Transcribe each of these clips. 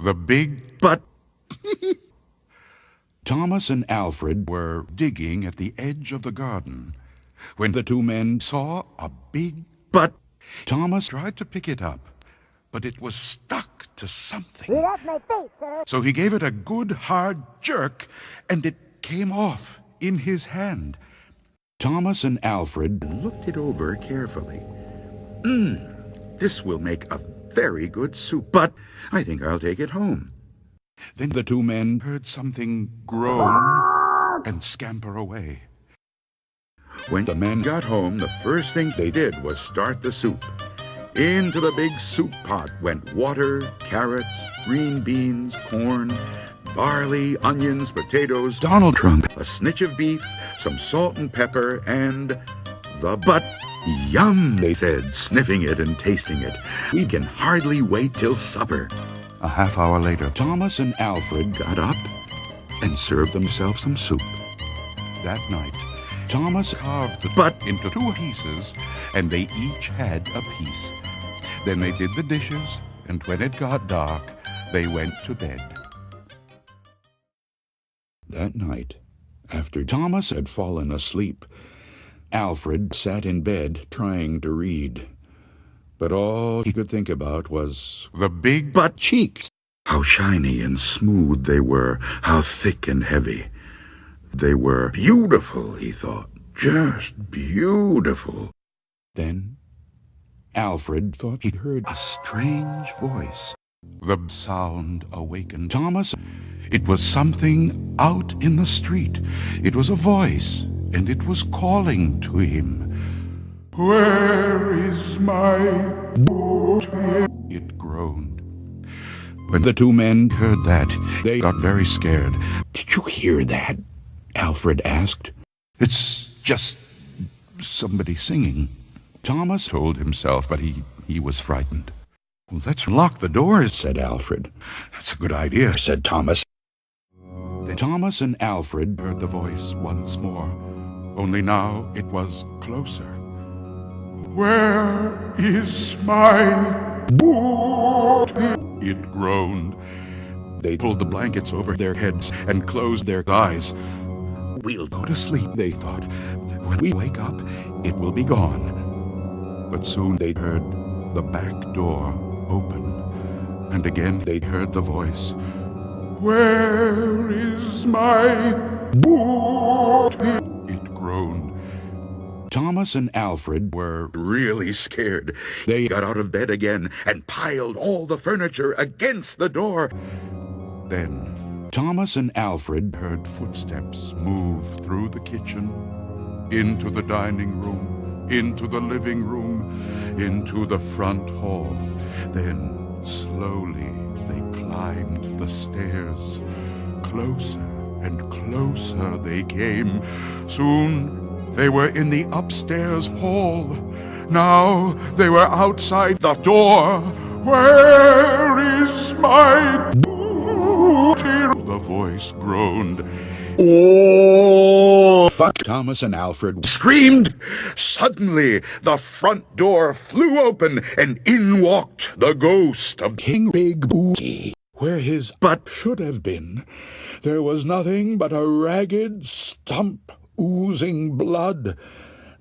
The big but. Thomas and Alfred were digging at the edge of the garden when the two men saw a big but. Thomas tried to pick it up, but it was stuck to something. Get off my face, sir. So he gave it a good hard jerk, and it came off in his hand. Thomas and Alfred looked it over carefully. This will make a very good soup, but I think I'll take it home. Then the two men heard something groan and scamper away. When the men got home, the first thing they did was start the soup. Into the big soup pot went water, carrots, green beans, corn, barley, onions, potatoes, Donald Trump, a snitch of beef, some salt and pepper, and the but. Yum, they said, sniffing it and tasting it. We can hardly wait till supper. A half hour later, Thomas and Alfred got up and served themselves some soup. That night, Thomas carved the butt into 2 pieces, and they each had a piece. Then they did the dishes, and when it got dark, they went to bed. That night, after Thomas had fallen asleep, Alfred sat in bed trying to read. But all he could think about was the big butt cheeks. How shiny and smooth they were, how thick and heavy. They were beautiful, he thought, just beautiful. Then Alfred thought he heard a strange voice. The sound awakened Thomas. It was something out in the street. It was a voice, and it was calling to him. "Where is my booty?" It groaned. When the two men heard that, they got very scared. "Did you hear that?" Alfred asked. "It's just somebody singing," Thomas told himself, but he was frightened. "Well, let's lock the doors," said Alfred. "That's a good idea," said Thomas. Then Thomas and Alfred heard the voice once more, only now it was closer. "Where is my booty?" It groaned. They pulled the blankets over their heads and closed their eyes. "We'll go to sleep," they thought. "When we wake up, it will be gone." But soon they heard the back door open, and again they heard the voice. "Where is my booty?" It groaned. Thomas and Alfred were really scared. They got out of bed again and piled all the furniture against the door. Then Thomas and Alfred heard footsteps move through the kitchen, into the dining room, into the living room, into the front hall. Then slowly they climbed the stairs. Closer and closer they came. Soon they were in the upstairs hall. Now they were outside the door. "Where is my booty?" The voice groaned. "Oh, fuck!" Thomas and Alfred screamed. Suddenly, the front door flew open, and in walked the ghost of King Big Booty. Where his butt should have been, there was nothing but a ragged stump oozing blood.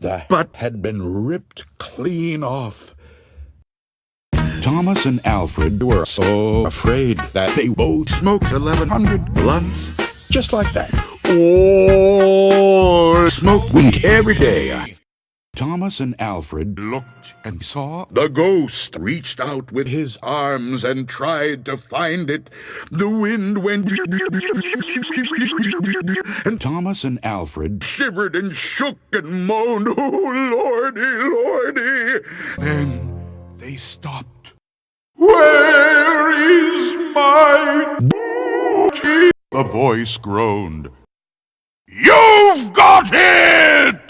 The butt had been ripped clean off. Thomas and Alfred were so afraid that they both smoked 1,100 blunts, just like that. Or smoked weed every day. Thomas and Alfred looked and saw the ghost reached out with his arms and tried to find it. The wind went, and Thomas and Alfred shivered and shook and moaned, "Oh, Lordy, Lordy!" Then they stopped. "Where is my booty?" The voice groaned. "You've got it!"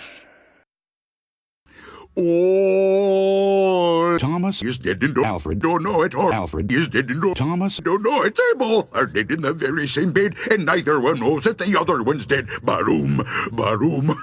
Or Thomas is dead and Alfred don't know it, or Alfred is dead and Thomas don't know it. They both are dead in the very same bed, and neither one knows that the other one's dead. Baroom, baroom.